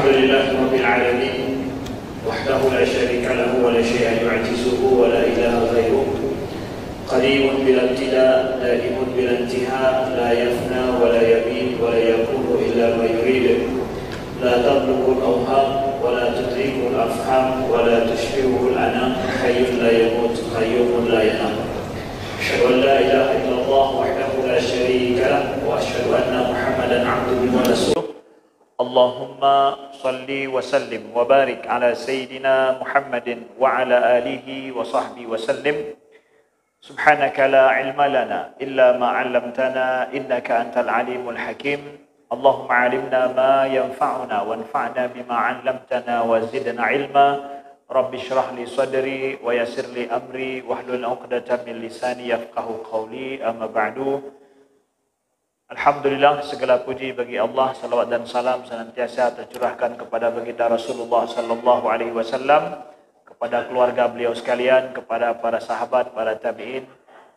الحمد لله رب العالمين وحده لا شريك له ولا شيء يعجزه ولا إله غيره قديم بلا ابتداء دائم بلا انتهاء لا يفنى ولا يبيد ولا يكون إلا ما يريد لا تبلغ الأوهام ولا تدركه الأفهام ولا تشبهه الأنام حي لا يموت قيوم لا ينام أشهد أن لا إله إلا الله وحده لا شريك له وأشهد أن محمدا عبده ورسوله اللهم صل وسلم وبارك على سيدنا محمد وعلى آله وصحبه وسلم سبحانك لا علم لنا إلا ما علمتنا إنك أنت العليم الحكيم اللهم علمنا ما ينفعنا وانفعنا بما علمتنا وزدنا علما رب اشرح لي صدري ويسر لي أمري واحلل عقدة من لساني يفقهوا قولي أما بعد. Alhamdulillah, segala puji bagi Allah, salawat dan salam senantiasa tercurahkan kepada baginda Rasulullah sallallahu alaihi wasallam, kepada keluarga beliau sekalian, kepada para sahabat, para tabi'in,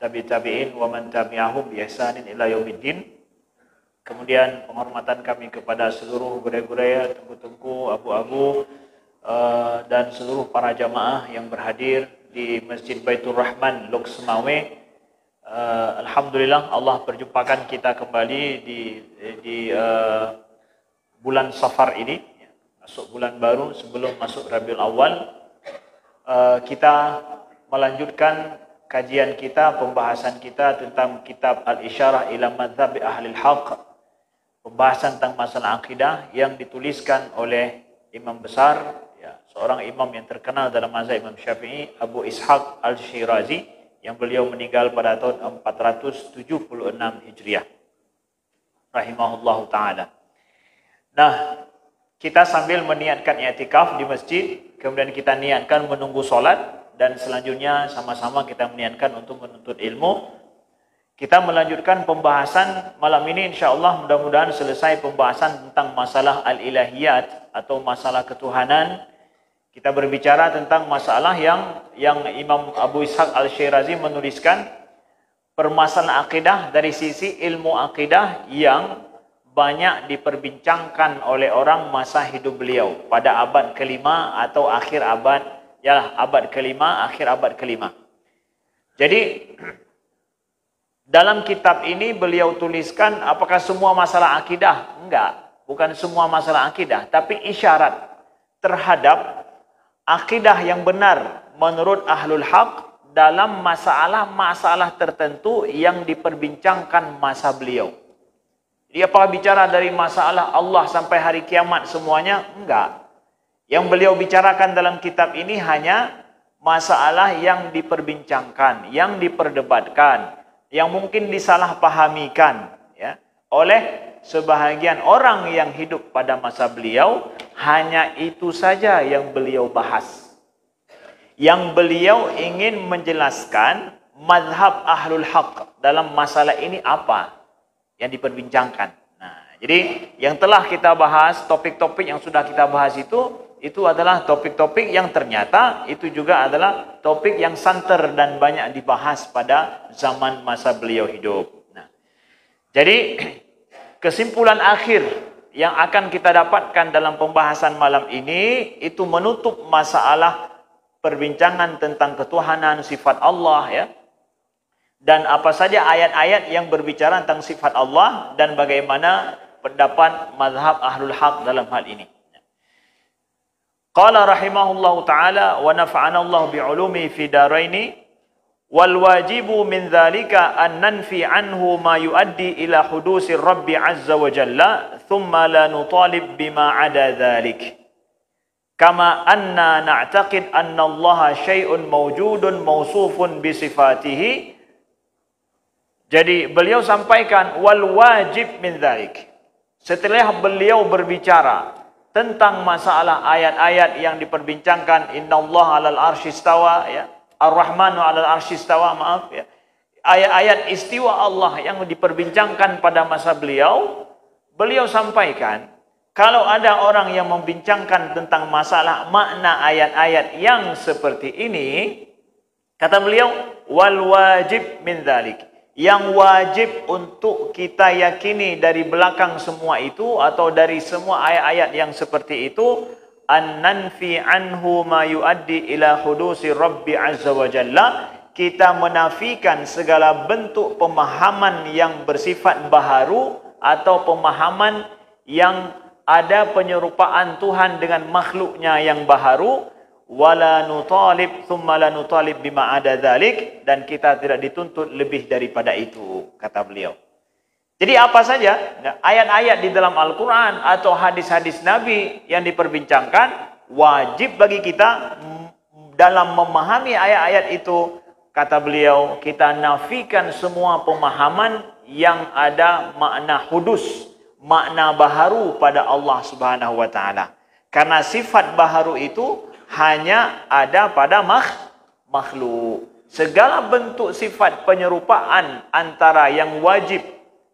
tabi'in wa man tabi'ahum bi ihsanin ila yaumiddin. Kemudian penghormatan kami kepada seluruh guru-guru, tengku-tengku, abu-abu dan seluruh para jamaah yang berhadir di Masjid Baitur Rahman Lok Semawe. Alhamdulillah Allah perjumpakan kita kembali di bulan Safar ini, masuk bulan baru sebelum masuk Rabiul Awal. Kita melanjutkan kajian kita, pembahasan kita tentang kitab Al-Isyarah ila Madhhab Ahlil Haqq, pembahasan tentang masalah akidah yang dituliskan oleh imam besar, seorang imam yang terkenal dalam mazhab Imam Syafi'i, Abu Ishaq Al-Shirazi, yang beliau meninggal pada tahun 476 Hijriah rahimahullahu ta'ala. Nah, kita sambil meniatkan i'tikaf di masjid, kemudian kita niatkan menunggu solat, dan selanjutnya sama-sama kita meniatkan untuk menuntut ilmu. Kita melanjutkan pembahasan malam ini, insyaAllah mudah-mudahan selesai pembahasan tentang masalah al-ilahiyat atau masalah ketuhanan. Kita berbicara tentang masalah yang Imam Abu Ishaq Al-Shirazi menuliskan, permasalahan akidah dari sisi ilmu akidah yang banyak diperbincangkan oleh orang masa hidup beliau pada abad kelima atau akhir abad, abad kelima, akhir abad kelima. Jadi dalam kitab ini beliau tuliskan apakah semua masalah akidah? Enggak, bukan semua masalah akidah, tapi isyarat terhadap akidah yang benar menurut Ahlul Haq dalam masalah-masalah tertentu yang diperbincangkan masa beliau. Jadi apakah bicara dari masalah Allah sampai hari kiamat semuanya? Enggak. Yang beliau bicarakan dalam kitab ini hanya masalah yang diperbincangkan, yang diperdebatkan, yang mungkin disalahpahamikan oleh sebahagian orang yang hidup pada masa beliau. Hanya itu saja yang beliau bahas. Yang beliau ingin menjelaskan mazhab Ahlul Haq dalam masalah ini apa yang diperbincangkan. Nah, jadi yang telah kita bahas, topik-topik yang sudah kita bahas itu adalah topik-topik yang ternyata itu juga adalah topik yang santer dan banyak dibahas pada zaman masa beliau hidup. Nah, jadi kesimpulan akhir yang akan kita dapatkan dalam pembahasan malam ini itu menutup masalah perbincangan tentang ketuhanan sifat Allah dan apa saja ayat-ayat yang berbicara tentang sifat Allah dan bagaimana pendapat mazhab Ahlul Haq dalam hal ini. Qala rahimahullahu ta'ala wa nafa'ana Allah bi'ulumi fi daraini wal wajibu min dhalika an nanfi anhu ma yuaddi ila hudusir rabbi azza wa jalla thumma la nutalib bima ada dhalik kama anna na'taqid anna Allah syai'un mawjudun mawsufun bisifatihi. Jadi beliau sampaikan wal wajib min dhalik, setelah beliau berbicara tentang masalah ayat-ayat yang diperbincangkan innallaha 'alal arsy istawa Ar-Rahmanu 'alal arsy istawa, ayat-ayat istiwa Allah yang diperbincangkan pada masa beliau, beliau sampaikan kalau ada orang yang membincangkan tentang masalah makna ayat-ayat yang seperti ini, kata beliau wal wajib min dzalik, yang wajib untuk kita yakini dari belakang semua itu atau dari semua ayat-ayat yang seperti itu, an nanfi anhu ma yuaddi ila hudusi rabbi azza wa jalla, kita menafikan segala bentuk pemahaman yang bersifat baharu atau pemahaman yang ada penyerupaan Tuhan dengan makhluknya yang baharu, wala nutalib thumma la nutalib bima ada dzalik, dan kita tidak dituntut lebih daripada itu, kata beliau. Jadi apa saja ayat-ayat di dalam Al-Quran atau hadis-hadis Nabi yang diperbincangkan, wajib bagi kita dalam memahami ayat-ayat itu, kata beliau, kita nafikan semua pemahaman yang ada makna hudus, makna baharu pada Allah Subhanahu wa taala. Karena sifat baharu itu hanya ada pada makhluk. Segala bentuk sifat penyerupaan antara yang wajib,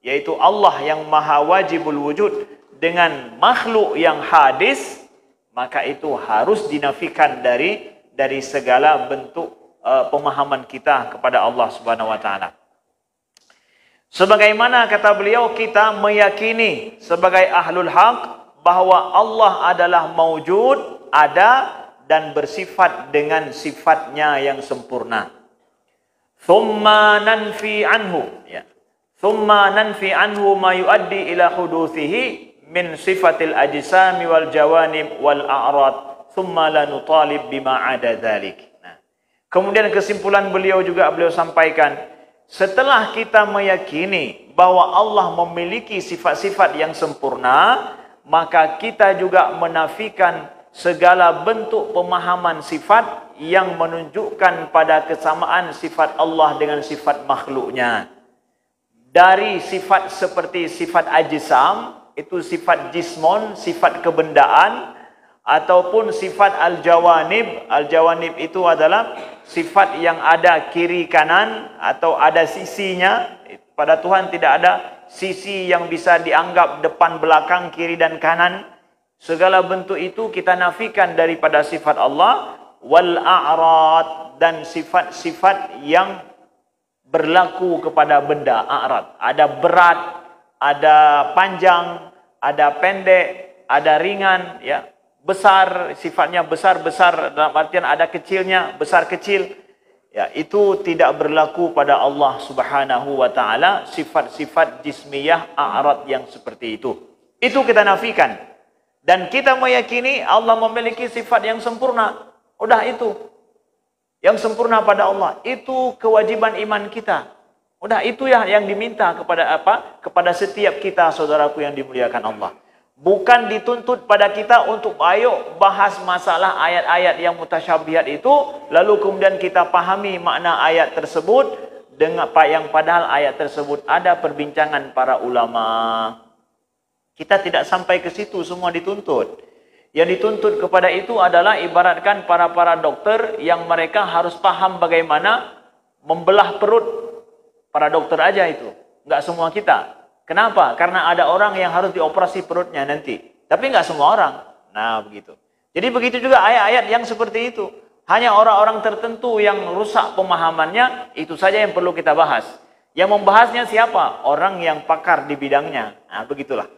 yaitu Allah yang maha wajibul wujud, dengan makhluk yang hadis, maka itu harus dinafikan dari segala bentuk pemahaman kita kepada Allah Subhanahu wa taala. Sebagaimana kata beliau, kita meyakini sebagai ahlul haq bahwa Allah adalah maujud, ada, dan bersifat dengan sifatnya yang sempurna. Thumma nanfi anhu, ya. Thumma nanfi anhu ma yuaddi ila huduthihi min sifatil ajsami wal jawanib wal a'rad, thumma la nutalib bima ada dzalik. Nah, kemudian kesimpulan beliau sampaikan, setelah kita meyakini bahwa Allah memiliki sifat-sifat yang sempurna, maka kita juga menafikan segala bentuk pemahaman sifat yang menunjukkan pada kesamaan sifat Allah dengan sifat makhluknya. Dari sifat seperti sifat ajsam, itu sifat jismon, sifat kebendaan, ataupun sifat al-jawanib. Al-jawanib itu adalah sifat yang ada kiri kanan atau ada sisinya. Pada Tuhan tidak ada sisi yang bisa dianggap depan belakang, kiri dan kanan. Segala bentuk itu kita nafikan daripada sifat Allah. Wal a'rad, dan sifat-sifat yang berlaku kepada benda. A'rad, ada berat, ada panjang, ada pendek, ada ringan, ya, besar, sifatnya besar-besar dalam artian ada kecilnya, besar-kecil. Ya, itu tidak berlaku pada Allah Subhanahu wa taala, sifat-sifat jismiyah a'rad yang seperti itu. Itu kita nafikan. Dan kita meyakini Allah memiliki sifat yang sempurna. Udah itu. Yang sempurna pada Allah. Itu kewajiban iman kita. Udah itu ya yang diminta kepada apa? Kepada setiap kita, saudaraku yang dimuliakan Allah. Bukan dituntut pada kita untuk ayo bahas masalah ayat-ayat yang mutasyabihat itu, lalu kemudian kita pahami makna ayat tersebut dengan yang padahal ayat tersebut ada perbincangan para ulama. Kita tidak sampai ke situ semua dituntut. Yang dituntut kepada itu adalah ibaratkan para dokter yang mereka harus paham bagaimana membelah perut. Para dokter aja itu. Enggak semua kita. Kenapa? Karena ada orang yang harus dioperasi perutnya nanti. Tapi enggak semua orang. Nah, begitu. Jadi begitu juga ayat-ayat yang seperti itu. Hanya orang-orang tertentu yang rusak pemahamannya, itu saja yang perlu kita bahas. Yang membahasnya siapa? Orang yang pakar di bidangnya. Nah, begitulah.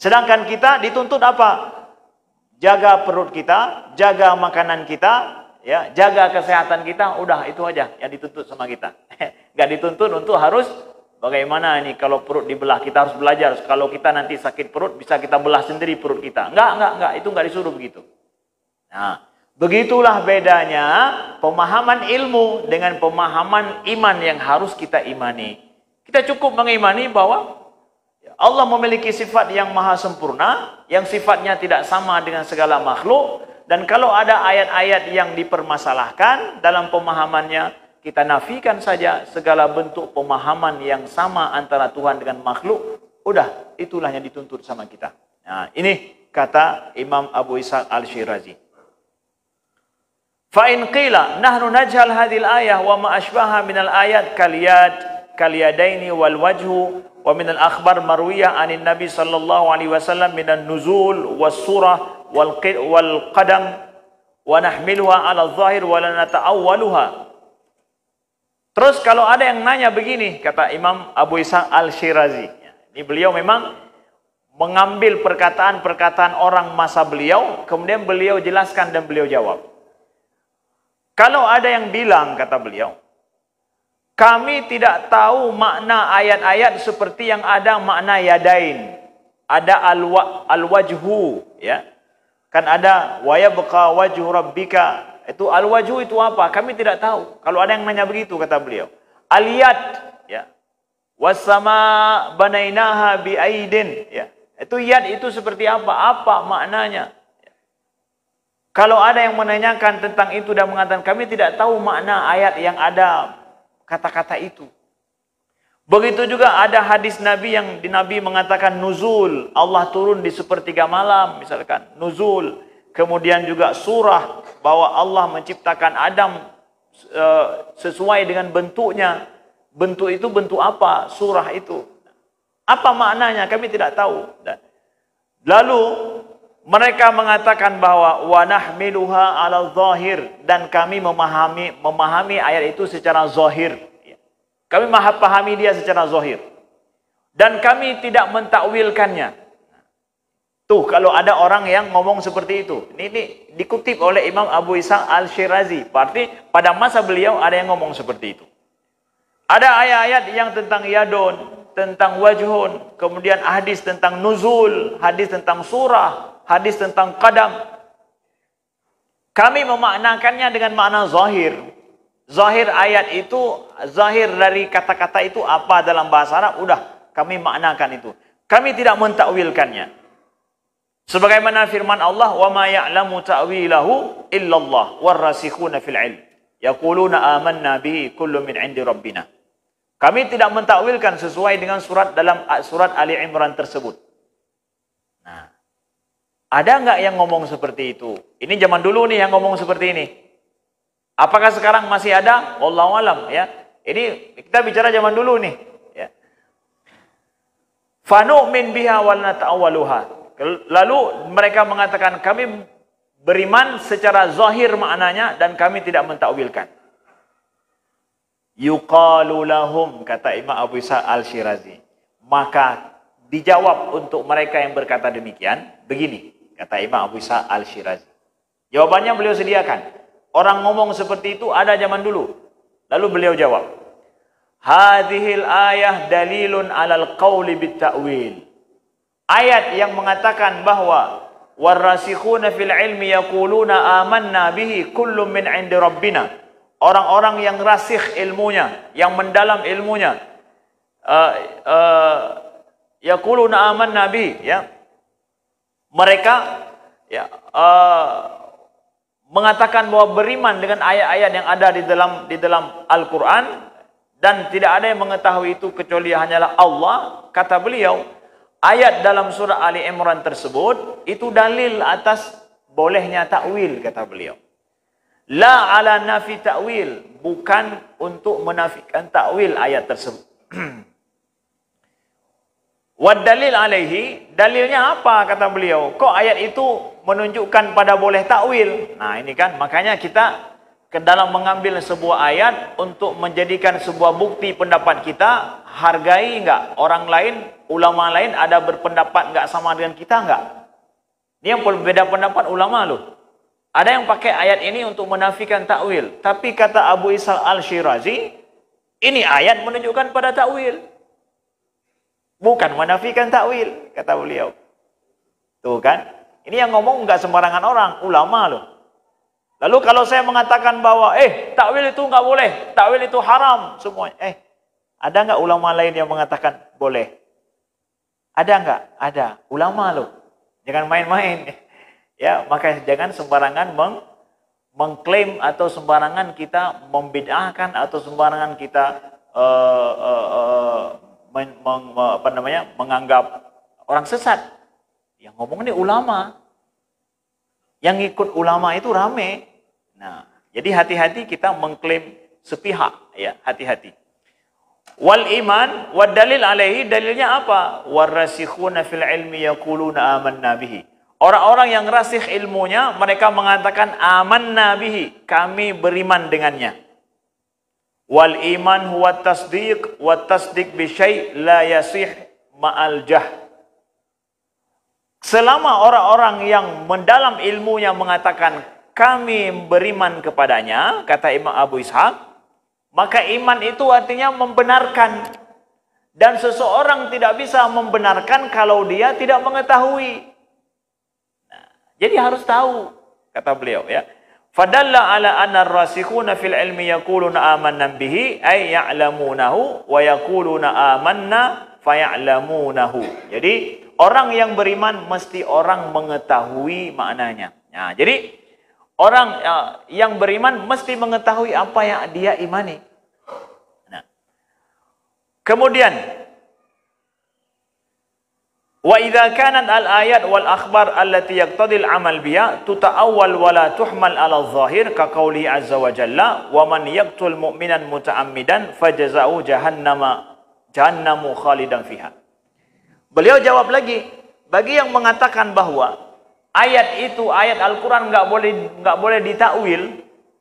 Sedangkan kita dituntut apa? Jaga perut kita, jaga makanan kita, ya, jaga kesehatan kita, udah itu aja yang dituntut sama kita. Enggak dituntut untuk harus bagaimana ini kalau perut dibelah, kita harus belajar. Kalau kita nanti sakit perut bisa kita belah sendiri perut kita. Enggak, itu enggak disuruh begitu. Nah, begitulah bedanya pemahaman ilmu dengan pemahaman iman yang harus kita imani. Kita cukup mengimani bahwa Allah memiliki sifat yang maha sempurna, yang sifatnya tidak sama dengan segala makhluk. Dan kalau ada ayat-ayat yang dipermasalahkan dalam pemahamannya, kita nafikan saja segala bentuk pemahaman yang sama antara Tuhan dengan makhluk. Udah, itulah yang dituntut sama kita. Nah, ini kata Imam Abu Ishaq Al-Shirazi. Fa in qila nahnu najhal hadhil ayah wa ma ashbaha minal ayat kaliyadaini wal wajhu wa minal akhbar marwiyah anin nabi sallallahu alaihi wasallam minan nuzul was surah wal qadam wa nahmiluha ala zahir wa la nata'awwaluha. Terus kalau ada yang nanya begini, kata Imam Abu Ishaq Al-Shirazi. Ini beliau memang mengambil perkataan-perkataan orang masa beliau, kemudian beliau jelaskan dan beliau jawab. Kalau ada yang bilang, kata beliau, kami tidak tahu makna ayat-ayat seperti yang ada makna yadain. Ada al-wajhu, ya. Kan ada wa yabqa wajhu rabbika. Itu al-wajhu itu apa? Kami tidak tahu. Kalau ada yang nanya begitu, kata beliau. Al-yad, ya. Was-sama banainaha bi'aidin, ya. Itu yad itu seperti apa? Apa maknanya? Kalau ada yang menanyakan tentang itu dan mengatakan kami tidak tahu makna ayat yang ada kata-kata itu. Begitu juga ada hadis Nabi yang Nabi mengatakan nuzul, Allah turun di sepertiga malam misalkan, nuzul. Kemudian juga surah bahwa Allah menciptakan Adam sesuai dengan bentuknya. Bentuk itu bentuk apa? Surah itu. Apa maknanya? Kami tidak tahu. Lalu mereka mengatakan bahwa wa nahmiluha 'ala zahir, dan kami memahami ayat itu secara zahir. Kami pahami dia secara zahir. Dan kami tidak mentakwilkannya. Tuh, kalau ada orang yang ngomong seperti itu. Ini dikutip oleh Imam Abu Ishaq Al-Shirazi. Berarti pada masa beliau ada yang ngomong seperti itu. Ada ayat-ayat yang tentang yadun, tentang wajhun, kemudian hadis tentang nuzul, hadis tentang surah, hadis tentang qadam. Kami memaknakannya dengan makna zahir. Zahir ayat itu, zahir dari kata-kata itu apa dalam bahasa Arab, udah kami maknakan itu. Kami tidak mentakwilkannya. Sebagaimana firman Allah, "Wa ma ya'lamu ta'wilahu illallah warrasikhuna fil 'ilm yaquluna amanna bihi kullun min 'indi rabbina." Kami tidak mentakwilkan sesuai dengan dalam surat Ali Imran tersebut. Nah, ada enggak yang ngomong seperti itu? Ini zaman dulu nih yang ngomong seperti ini. Apakah sekarang masih ada? Wallahu alam, ya. Ini kita bicara zaman dulu nih, ya. Fanu'min biha wal nata'awwaluha. Lalu mereka mengatakan kami beriman secara zahir maknanya dan kami tidak mentakwilkan. Yuqalu lahum, kata Imam Abu Ishaq Al-Shirazi. Maka dijawab untuk mereka yang berkata demikian, begini, kata Imam Abu Ishaq Al-Shirazi. Jawabannya beliau sediakan. Orang ngomong seperti itu ada zaman dulu. Lalu beliau jawab, hadhil ayah dalilun alal qawli bit-ta'wil. Ayat yang mengatakan bahwa warrasikhuna fil ilmi yaquluna amanna bihi kullun min 'indi rabbina. Orang-orang yang rasikh ilmunya, yang mendalam ilmunya, yaquluna amanna bihi, ya. Mereka ya mengatakan bahwa beriman dengan ayat-ayat yang ada di dalam Al-Qur'an dan tidak ada yang mengetahui itu kecuali hanyalah Allah. Kata beliau, ayat dalam surah Ali Imran tersebut itu dalil atas bolehnya takwil, kata beliau. La ala nafi takwil, bukan untuk menafikan takwil ayat tersebut. Wad dalil alaihi, dalilnya apa, kata beliau? Kok ayat itu menunjukkan pada boleh takwil? Nah, ini kan makanya kita ke dalam mengambil sebuah ayat untuk menjadikan sebuah bukti pendapat kita, hargai enggak orang lain, ulama lain ada berpendapat enggak sama dengan kita enggak? Ini yang berbeda pendapat ulama loh. Ada yang pakai ayat ini untuk menafikan takwil, tapi kata Abu Ishaq Al-Shirazi, ini ayat menunjukkan pada takwil. Bukan menafikan takwil, kata beliau. Tuh kan? Ini yang ngomong enggak sembarangan orang, ulama loh. Lalu kalau saya mengatakan bahwa takwil itu enggak boleh, takwil itu haram semuanya. Ada enggak ulama lain yang mengatakan boleh? Ada enggak? Ada. Ulama loh. Jangan main-main. Ya, maka jangan sembarangan mengklaim atau sembarangan kita membid'ahkan atau sembarangan kita menganggap orang sesat. Yang ngomong ini ulama. Yang ikut ulama itu rame. Nah, jadi hati-hati kita mengklaim sepihak, ya, hati-hati. Wal iman wad dalil alaihi, dalilnya apa? Warasikhuna fil ilmi yaquluna amanna bihi. Orang-orang yang rasikh ilmunya, mereka mengatakan amanna bihi, kami beriman dengannya. Wal iman huwa tasdiq wa tasdiq bi syai' la yasih ma'al jah. Selama orang-orang yang mendalam ilmunya mengatakan kami beriman kepadanya, kata Imam Abu Ishaq, maka iman itu artinya membenarkan. Dan seseorang tidak bisa membenarkan kalau dia tidak mengetahui. Nah, jadi harus tahu, kata beliau ya. Fadalla ala anna ar-rasikhuna fil ilmi yaquluna amanna bihi ay ya'lamunahu wa yaquluna amanna faya'lamunahu. Jadi orang yang beriman mesti orang mengetahui maknanya. Nah, jadi orang yang beriman mesti mengetahui apa yang dia imani. Nah, kemudian wa idza kanat al-ayat wal akhbar allati yaqtadi al-amal biha tuta'awwal wa la tuhmal 'ala adh-dhahir ka qouli 'azza wa jalla wa man yaqtul mu'minan muta'ammidan fajaza'u jahannamu khalidan fiha. Beliau jawab lagi, bagi yang mengatakan bahwa ayat itu, ayat Al-Quran nggak boleh ditakwil,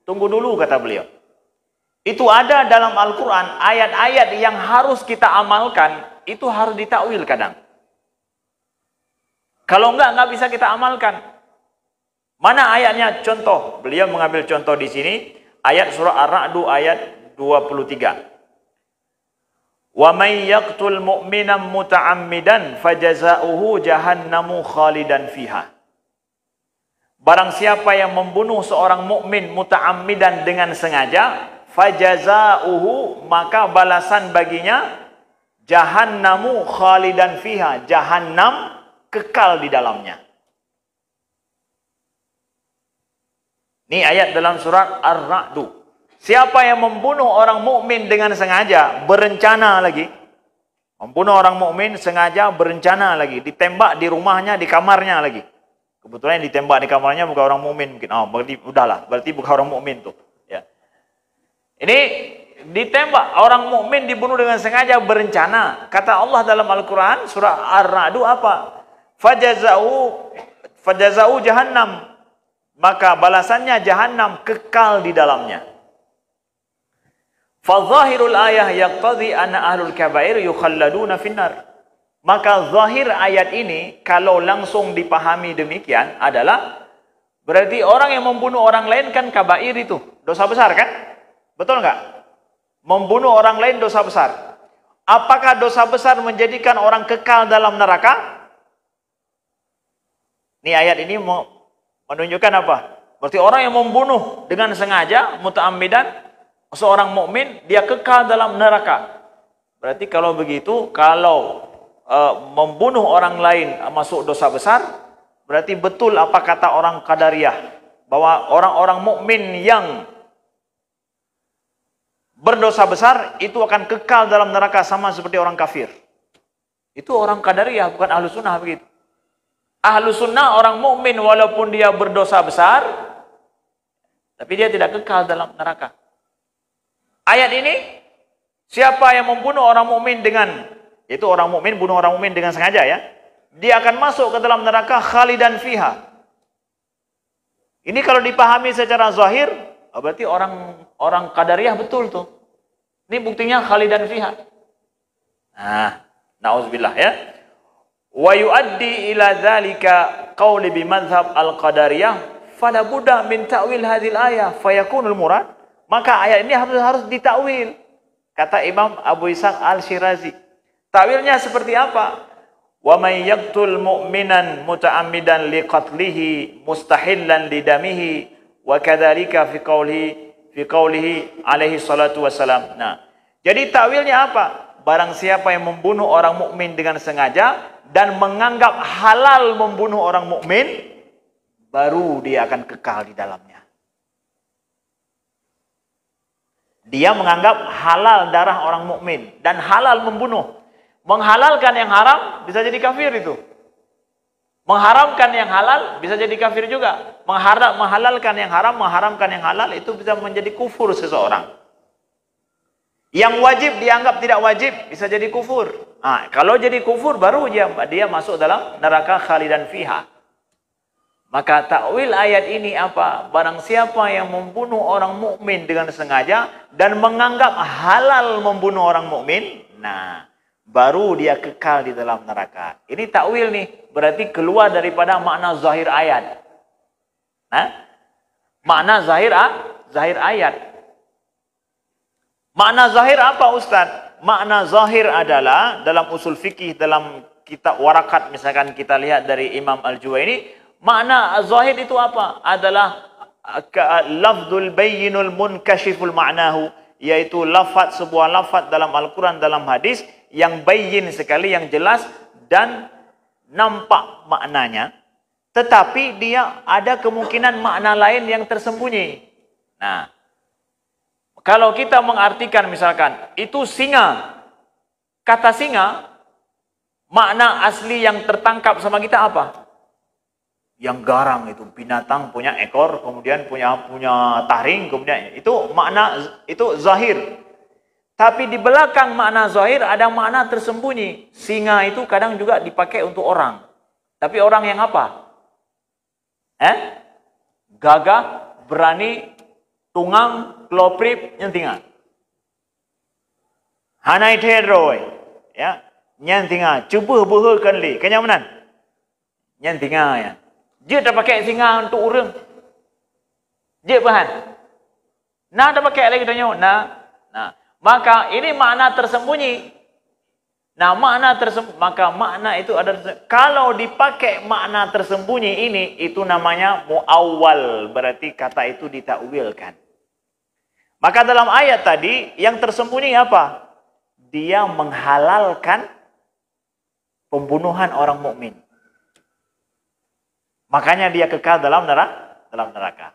tunggu dulu kata beliau. Itu ada dalam Al-Quran, ayat-ayat yang harus kita amalkan, itu harus ditakwil kadang. Kalau nggak bisa kita amalkan. Mana ayatnya? Contoh, beliau mengambil contoh di sini, ayat surah Ar-Ra'du ayat 23. Wa may yaqtul mu'minan muta'ammidan fajaza'uhu jahannamu khalidan fiha. Barang siapa yang membunuh seorang mukmin muta'ammidan dengan sengaja, fajaza'uhu, maka balasan baginya jahannamu khalidan fiha, jahannam kekal di dalamnya. Ini ayat dalam surat Ar-Ra'du. Siapa yang membunuh orang mukmin dengan sengaja, berencana lagi, membunuh orang mukmin sengaja, berencana lagi, ditembak di rumahnya, di kamarnya lagi. Kebetulan yang ditembak di kamarnya bukan orang mukmin mungkin. Oh, berarti udahlah, berarti bukan orang mukmin tuh, ya. Ini ditembak, orang mukmin dibunuh dengan sengaja, berencana. Kata Allah dalam Al-Qur'an surah Ar-Ra'du apa? Fajaza'u jahannam, maka balasannya jahannam kekal di dalamnya. Fadhahirul ayah yaqtadhi anna ahlul kabair yukhalladuna finnar. Maka zahir ayat ini kalau langsung dipahami demikian adalah berarti orang yang membunuh orang lain kan kabair itu, dosa besar kan? Betul enggak? Membunuh orang lain dosa besar. Apakah dosa besar menjadikan orang kekal dalam neraka? Ini ayat ini mau menunjukkan apa? Berarti orang yang membunuh dengan sengaja, muta'ammidan, seorang mukmin, dia kekal dalam neraka. Berarti kalau begitu, kalau membunuh orang lain masuk dosa besar, berarti betul apa kata orang Qadariyah, bahwa orang-orang mukmin yang berdosa besar itu akan kekal dalam neraka sama seperti orang kafir. Itu orang Qadariyah, bukan Ahlus Sunnah begitu. Ahlus Sunnah orang mukmin walaupun dia berdosa besar, tapi dia tidak kekal dalam neraka. Ayat ini, siapa yang membunuh orang mukmin dengan, itu orang mukmin bunuh orang mukmin dengan sengaja ya, dia akan masuk ke dalam neraka khalidan fiha. Ini kalau dipahami secara zahir, berarti orang Qadariyah betul tuh. Ini buktinya khalidan fiha. Nah, na'udzubillah ya. Wa yuaddi ila dzalika qauli bi madhhab al-qadariyah fala budda min ta'wil hadhil ayah fayakunul murad. Maka ayat ini harus ditakwil, kata Imam Abu Ishaq Al-Shirazi. Takwilnya seperti apa? Wa may yaqtul mu'minan muta'ammidan liqatlihi mustahillan lidamihi wa kadzalika fi qaulihi alaihi salatu wassalam. Nah, jadi takwilnya apa? Barang siapa yang membunuh orang mukmin dengan sengaja dan menganggap halal membunuh orang mukmin, baru dia akan kekal di dalamnya. Dia menganggap halal darah orang mukmin dan halal membunuh. Menghalalkan yang haram bisa jadi kafir itu. Mengharamkan yang halal bisa jadi kafir juga. Menghalalkan yang haram, mengharamkan yang halal itu bisa menjadi kufur seseorang. Yang wajib dianggap tidak wajib bisa jadi kufur. Nah, kalau jadi kufur baru dia masuk dalam neraka khalidan fiha. Maka takwil ayat ini apa? Barang siapa yang membunuh orang mukmin dengan sengaja dan menganggap halal membunuh orang mukmin, nah, baru dia kekal di dalam neraka. Ini takwil nih, berarti keluar daripada makna zahir ayat. Nah, makna zahir ayat. Makna zahir apa, Ustaz? Makna zahir adalah dalam usul fikih, dalam kitab Warakat misalkan kita lihat dari Imam Al-Juwaini, makna zahir itu apa? Adalah lafzul bayyinul munkashiful ma'nahu, yaitu lafaz, sebuah lafaz dalam Al-Quran, dalam hadis yang bayyin sekali, yang jelas dan nampak maknanya, tetapi dia ada kemungkinan makna lain yang tersembunyi. Nah, kalau kita mengartikan misalkan itu singa, kata singa, makna asli yang tertangkap sama kita apa? Yang garang itu, binatang punya ekor, kemudian punya taring, kemudian itu makna, itu zahir. Tapi di belakang makna zahir ada makna tersembunyi. Singa itu kadang juga dipakai untuk orang. Tapi orang yang apa? Gagah, berani, tunggang, kloprip, nyentingan. Hanai teroi, ya, nyentingan. Cuba berhakan li, kenyamanan. Nyentingan ya. Dia dah pakai singa untuk orang. Dia bahan. Nah, dah pakai lagi tanya. Nah, maka ini makna tersembunyi. Nah, maka makna itu ada. Kalau dipakai makna tersembunyi ini, itu namanya muawwal. Berarti kata itu ditakwilkan. Maka dalam ayat tadi, yang tersembunyi apa? Dia menghalalkan pembunuhan orang mukmin. Makanya dia kekal dalam neraka.